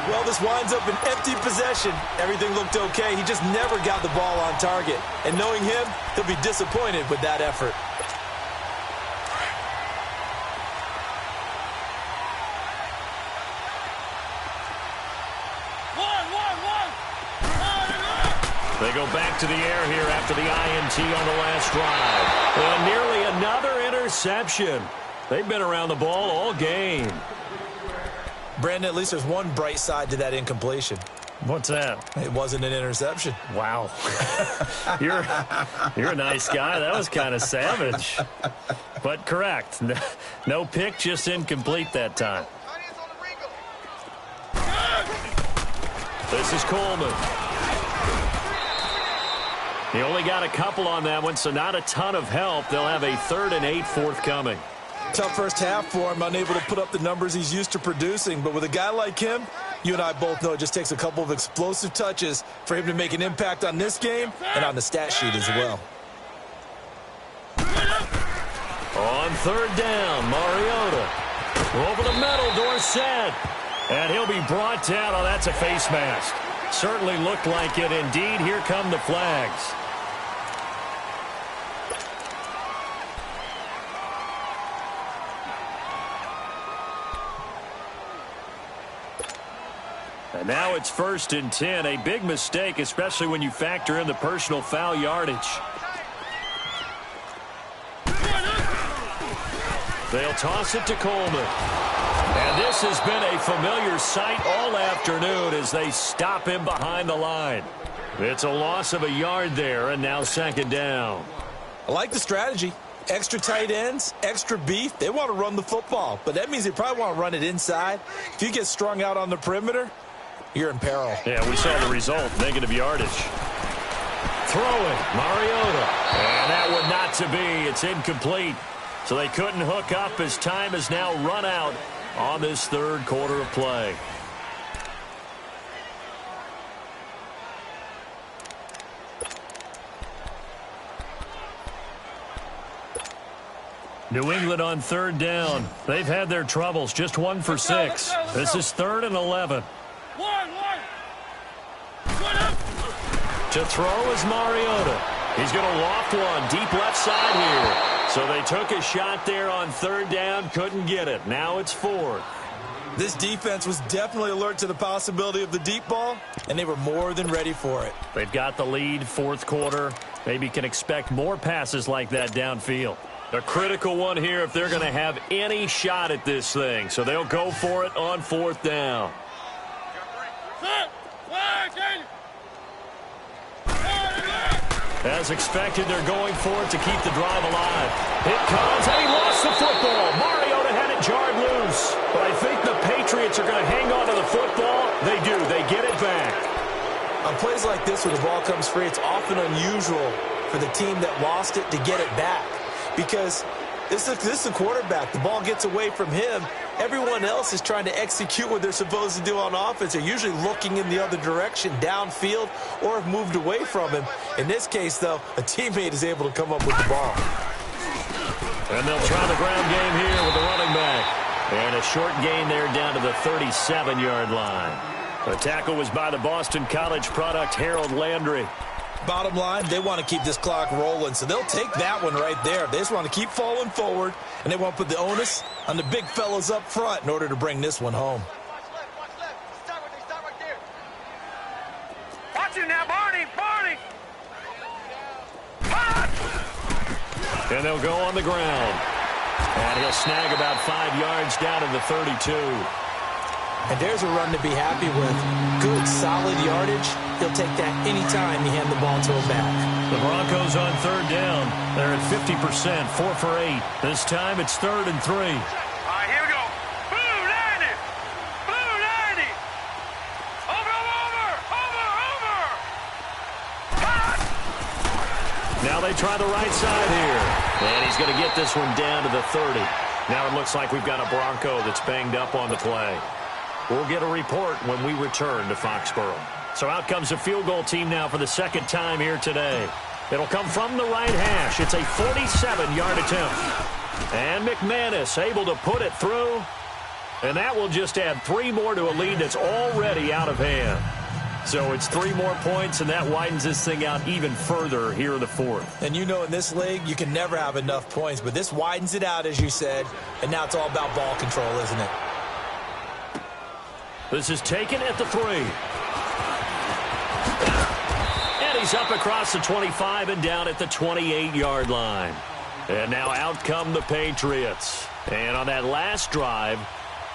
Well, this winds up an empty possession. Everything looked okay. He just never got the ball on target. And knowing him, he'll be disappointed with that effort. They go back to the air here after the INT on the last drive. And nearly another interception. They've been around the ball all game. Brandon, at least there's one bright side to that incompletion. What's that? It wasn't an interception. Wow. You're a nice guy. That was kind of savage. But correct. No pick, just incomplete that time. This is Coleman. He only got a couple on that one, so not a ton of help. They'll have a 3rd and 8 forthcoming. Tough first half for him, unable to put up the numbers he's used to producing. But with a guy like him, you and I both know it just takes a couple of explosive touches for him to make an impact on this game and on the stat sheet as well. On 3rd down, Mariota. Over the middle, Dorsett. And he'll be brought down. Oh, that's a face mask. Certainly looked like it. Indeed, here come the flags. And now it's 1st and 10. A big mistake, especially when you factor in the personal foul yardage. They'll toss it to Coleman. And this has been a familiar sight all afternoon as they stop him behind the line. It's a loss of a yard there, and now 2nd down. I like the strategy. Extra tight ends, extra beef. They want to run the football, but that means they probably want to run it inside. If you get strung out on the perimeter, you're in peril. Yeah, we saw the result, negative yardage. Throwing, Mariota. And that one not to be. It's incomplete. So they couldn't hook up as time has now run out on this 3rd quarter of play. New England on 3rd down. They've had their troubles. Just 1 for 6. This is 3rd and 11. To throw is Mariota. He's going to loft one deep left side here. So they took a shot there on 3rd down, couldn't get it. Now it's 4th. This defense was definitely alert to the possibility of the deep ball, and they were more than ready for it. They've got the lead, 4th quarter. Maybe can expect more passes like that downfield. A critical one here if they're going to have any shot at this thing. So they'll go for it on 4th down. As expected, they're going for it to keep the drive alive. It comes, and he lost the football. Mariota had it jarred loose. But I think the Patriots are going to hang on to the football. They do. They get it back. On plays like this where the ball comes free, it's often unusual for the team that lost it to get it back. Because this is a quarterback. The ball gets away from him. Everyone else is trying to execute what they're supposed to do on offense. They're usually looking in the other direction, downfield, or have moved away from him. In this case, though, a teammate is able to come up with the ball. And they'll try the ground game here with the running back. And a short gain there down to the 37-yard line. The tackle was by the Boston College product, Harold Landry. Bottom line, they want to keep this clock rolling, so they'll take that one right there. They just want to keep falling forward, and they want to put the onus on the big fellas up front in order to bring this one home. Watch left. Start right there. Watch it now, Barney. And they'll go on the ground. And he'll snag about 5 yards down to the 32. And there's a run to be happy with. Good, solid yardage. He'll take that anytime you hand the ball to him back. The Broncos on third down. They're at 50%, 4 for 8. This time it's 3rd and 3. All right, here we go. Blue 90. Blue 90. Over. Cut. Now they try the right side here. And he's going to get this one down to the 30. Now it looks like we've got a Bronco that's banged up on the play. We'll get a report when we return to Foxborough. So out comes the field goal team now for the second time here today. It'll come from the right hash. It's a 47-yard attempt. And McManus able to put it through. And that will just add 3 more to a lead that's already out of hand. So it's 3 more points, and that widens this thing out even further here in the 4th. And you know in this league, you can never have enough points. But this widens it out, as you said. And now it's all about ball control, isn't it? This is taken at the 3. And he's up across the 25 and down at the 28-yard line. And now out come the Patriots. And on that last drive,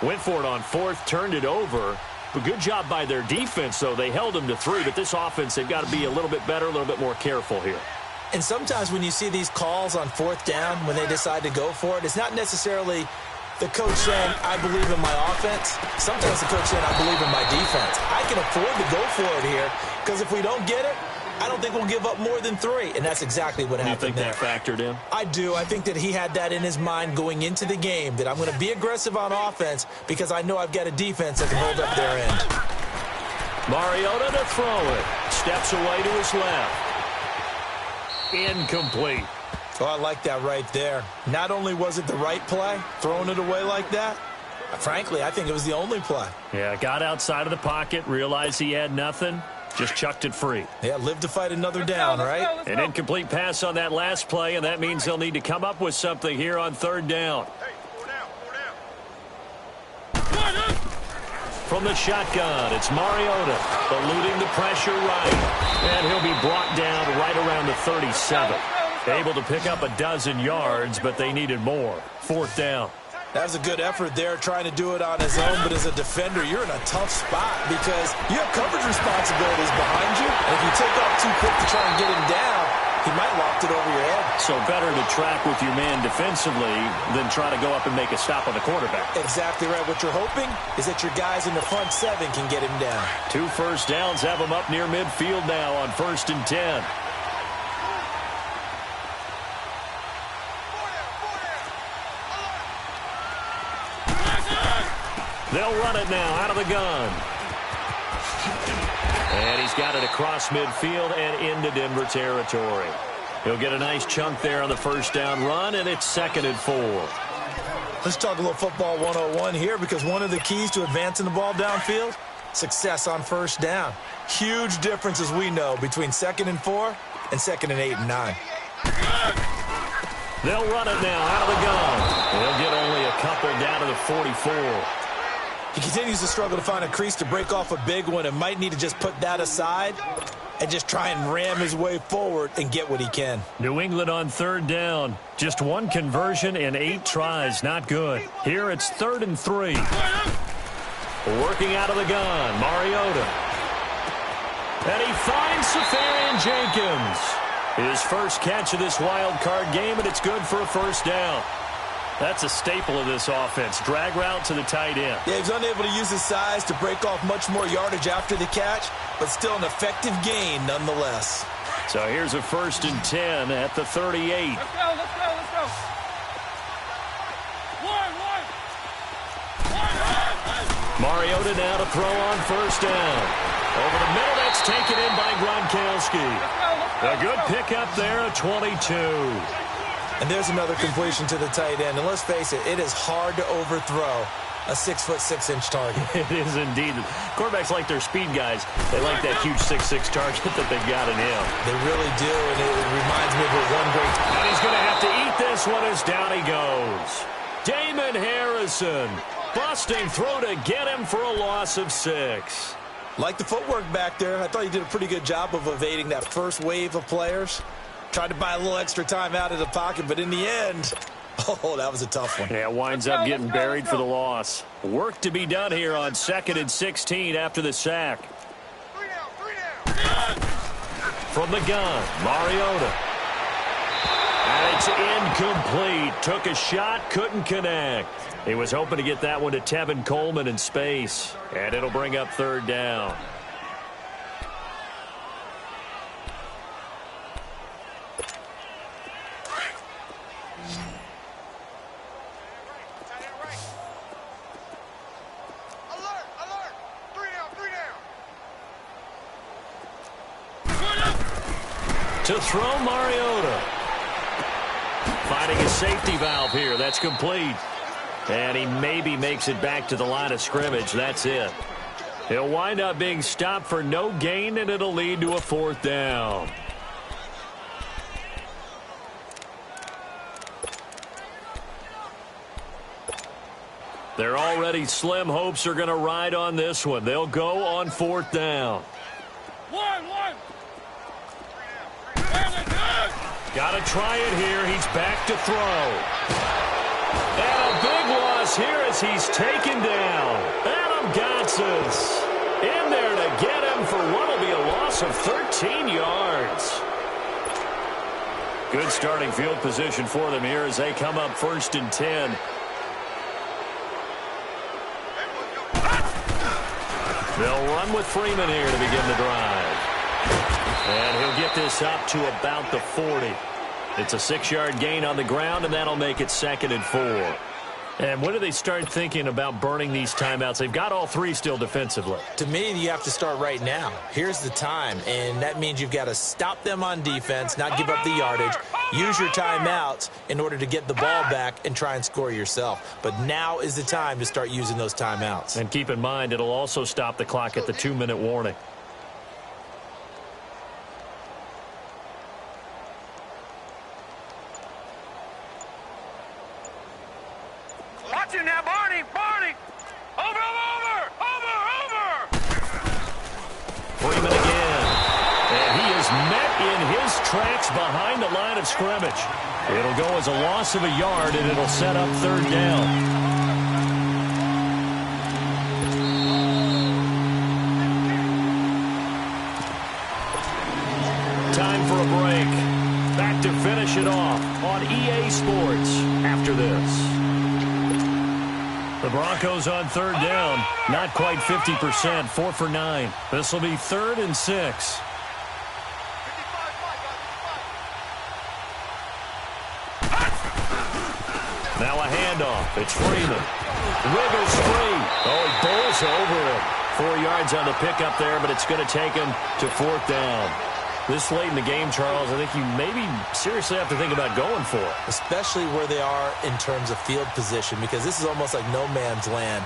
went for it on 4th, turned it over. But good job by their defense, though. They held them to 3. But this offense, they've got to be a little bit better, a little bit more careful here. And sometimes when you see these calls on 4th down, when they decide to go for it, it's not necessarily the coach saying, I believe in my offense. Sometimes the coach saying, I believe in my defense. I can afford to go for it here because if we don't get it, I don't think we'll give up more than 3. And that's exactly what happened there. You think that factored in? I do. I think that he had that in his mind going into the game, that I'm going to be aggressive on offense because I know I've got a defense that can hold up their end. Mariota to throw it. Steps away to his left. Incomplete. Oh, I like that right there. Not only was it the right play, throwing it away like that, frankly, I think it was the only play. Yeah, got outside of the pocket, realized he had nothing, just chucked it free. Yeah, live to fight another down, right? An incomplete pass on that last play, and that means they'll need to come up with something here on 3rd down. From the shotgun, it's Mariota, eluding the pressure right. And he'll be brought down right around the 37. Able to pick up a dozen yards, but they needed more. 4th down. That was a good effort there, trying to do it on his own. But as a defender, you're in a tough spot because you have coverage responsibilities behind you. And if you take off too quick to try and get him down, he might loft it over your head. So better to track with your man defensively than try to go up and make a stop on the quarterback. Exactly right. What you're hoping is that your guys in the front 7 can get him down. 2 first downs have him up near midfield now on 1st and 10. They'll run it now out of the gun. And he's got it across midfield and into Denver territory. He'll get a nice chunk there on the first down run, and it's 2nd and 4. Let's talk a little football 101 here because one of the keys to advancing the ball downfield, success on first down. Huge difference, as we know, between 2nd and 4 and 2nd and 8 and 9. They'll run it now out of the gun. They'll get only a couple down to the 44. He continues to struggle to find a crease to break off a big one and might need to just put that aside and just try and ram his way forward and get what he can. New England on 3rd down. Just 1 conversion in 8 tries. Not good. Here it's 3rd and 3. Working out of the gun, Mariota. And he finds Safarian Jenkins. His first catch of this wild card game, and it's good for a first down. That's a staple of this offense. Drag route to the tight end. Yeah, he's unable to use his size to break off much more yardage after the catch, but still an effective gain nonetheless. So here's a 1st and 10 at the 38. Let's go. Mariota now to throw on first down. Over the middle, that's taken in by Gronkowski. A good pickup there at 22. And there's another completion to the tight end. And let's face it is hard to overthrow a 6'6" target. It is indeed. Quarterbacks like their speed guys. They like that huge 6'6" target that they've got in him. They really do, and it reminds me of one great. And he's going to have to eat this one as down he goes. Damon Harrison busting through to get him for a loss of 6. Like the footwork back there, I thought he did a pretty good job of evading that first wave of players. Tried to buy a little extra time out of the pocket, but in the end, Oh, that was a tough one. Yeah, winds up getting buried for the loss. Work to be done here on 2nd and 16 after the sack. 3 down. From the gun, Mariota. And it's incomplete. Took a shot, couldn't connect. He was hoping to get that one to Tevin Coleman in space. And it'll bring up 3rd down. Alert, alert. 3 down. To throw, Mariota. Finding a safety valve here. That's complete. And he maybe makes it back to the line of scrimmage. That's it. He'll wind up being stopped for no gain, and it'll lead to a 4th down. They're already slim hopes are going to ride on this one. They'll go on 4th down. Got to try it here. He's back to throw. And a big loss here as he's taken down. Adam Gotsis in there to get him for what will be a loss of 13 yards. Good starting field position for them here as they come up 1st and 10. They'll run with Freeman here to begin the drive. And he'll get this up to about the 40. It's a 6-yard gain on the ground, and that'll make it 2nd and 4. And when do they start thinking about burning these timeouts? They've got all 3 still defensively. To me, you have to start right now. Here's the time, and that means you've got to stop them on defense, not give up the yardage, use your timeouts in order to get the ball back and try and score yourself. But now is the time to start using those timeouts. And keep in mind, it'll also stop the clock at the 2-minute warning. Watch it now, Barney. Over. Freeman again. And he is met in his tracks behind the line of scrimmage. It'll go as a loss of a yard, and it'll set up 3rd down. Time for a break. Back to finish it off on EA Sports after this. The Broncos on 3rd down. Not quite 50%. 4 for 9. This will be 3rd and 6. Now a handoff. It's Freeman. Wiggles free. Oh, he bowls over him. 4 yards on the pickup there, but it's going to take him to 4th down. This late in the game, Charles, I think you maybe seriously have to think about going for it. Especially where they are in terms of field position, because this is almost like no man's land.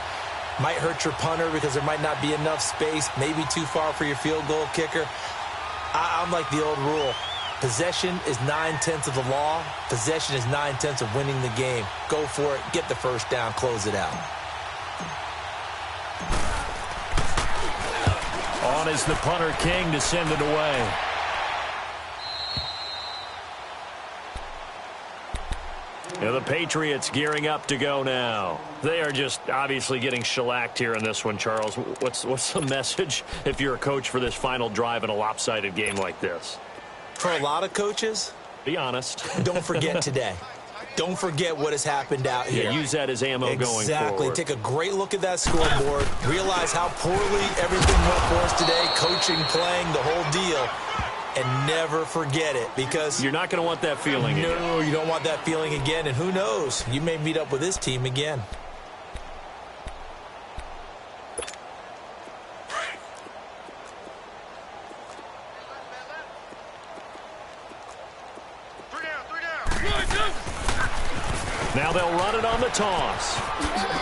Might hurt your punter because there might not be enough space, maybe too far for your field goal kicker. I'm like the old rule. Possession is 9/10 of the law. Possession is 9/10 of winning the game. Go for it. Get the 1st down. Close it out. On is the punter King to send it away. Yeah, the Patriots gearing up to go now. They are just obviously getting shellacked here in this one, Charles. What's the message if you're a coach for this final drive in a lopsided game like this? For a lot of coaches, be honest. Don't forget today. Don't forget what has happened out here. Yeah, use that as ammo going forward. Exactly. Take a great look at that scoreboard. Realize how poorly everything went for us today. Coaching, playing, the whole deal. And never forget it, because you're not going to want that feeling again. No, you don't want that feeling again. And who knows? You may meet up with this team again. Now they'll run it on the toss.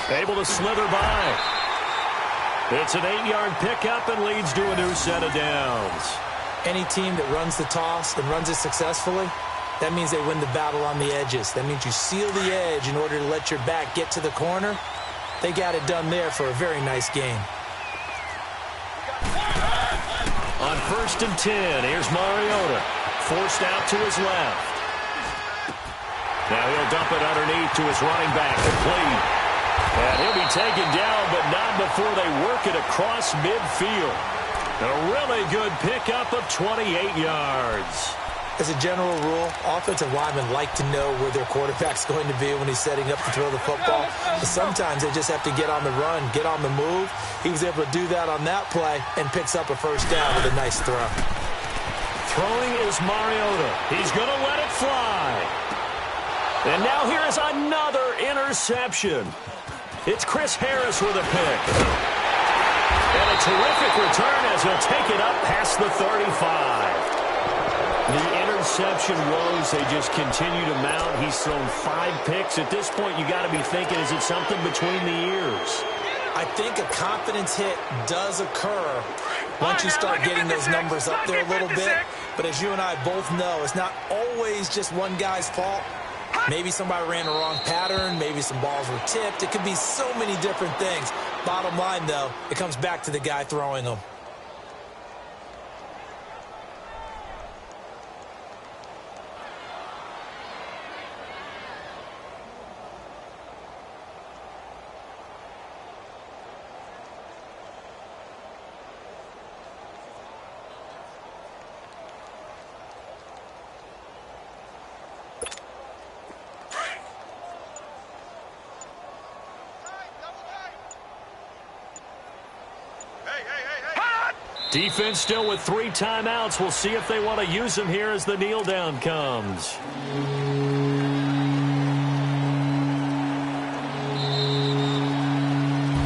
Able to slither by. It's an 8-yard pickup and leads to a new set of downs. Any team that runs the toss and runs it successfully, that means they win the battle on the edges. That means you seal the edge in order to let your back get to the corner. They got it done there for a very nice game. On 1st and 10, here's Mariota. Forced out to his left. Now he'll dump it underneath to his running back, complete. And he'll be taken down, but not before they work it across midfield. A really good pickup of 28 yards. As a general rule, offensive linemen like to know where their quarterback's going to be when he's setting up to throw the football. But sometimes they just have to get on the run, get on the move. He was able to do that on that play and picks up a first down with a nice throw. Throwing is Mariota. He's going to let it fly. And now here's another interception. It's Chris Harris with a pick. And a terrific return as he'll take it up past the 35. The interception woes, they just continue to mount. He's thrown 5 picks. At this point, you got to be thinking, is it something between the ears? I think a confidence hit does occur once you start getting those numbers up there a little bit. But as you and I both know, it's not always just one guy's fault. Maybe somebody ran the wrong pattern. Maybe some balls were tipped. It could be so many different things. Bottom line, though, it comes back to the guy throwing them. Defense still with 3 timeouts. We'll see if they want to use them here as the kneel down comes.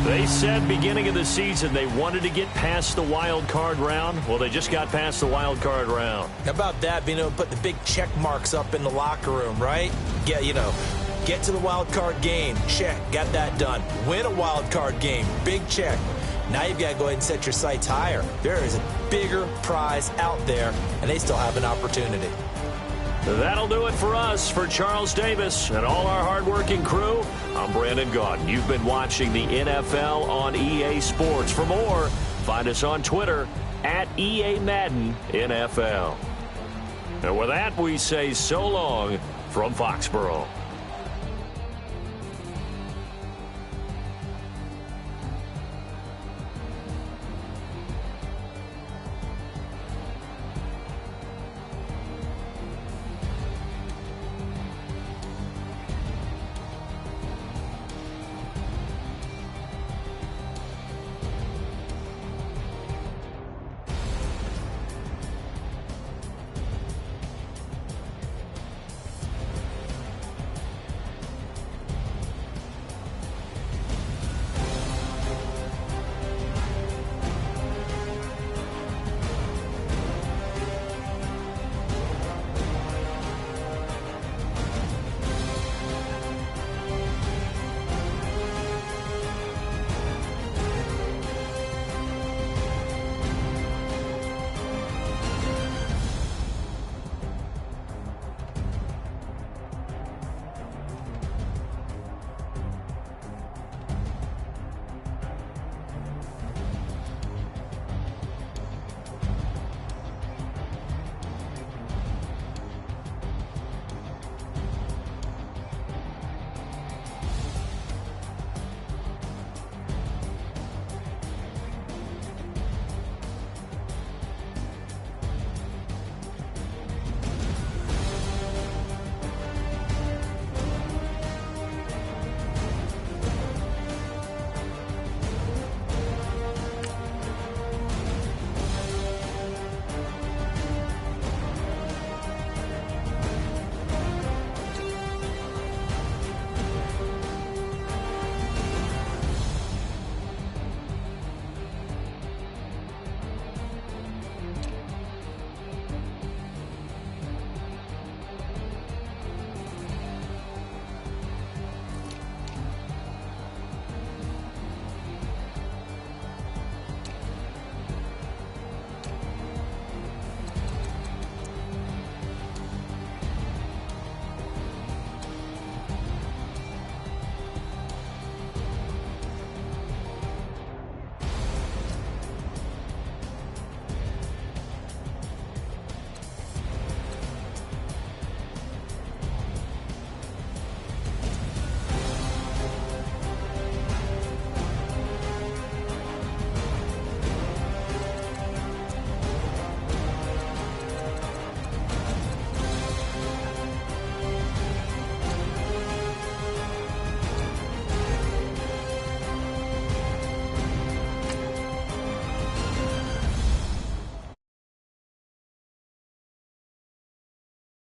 They said beginning of the season they wanted to get past the wild card round. Well, they just got past the wild card round. How about that, being able to put the big check marks up in the locker room, right? Get to the wild card game. Check. Got that done. Win a wild card game. Big check. Now you've got to go ahead and set your sights higher. There is a bigger prize out there, and they still have an opportunity. That'll do it for us. For Charles Davis and all our hardworking crew, I'm Brandon Gaudin. You've been watching the NFL on EA Sports. For more, find us on Twitter at EA Madden NFL. And with that, we say so long from Foxborough.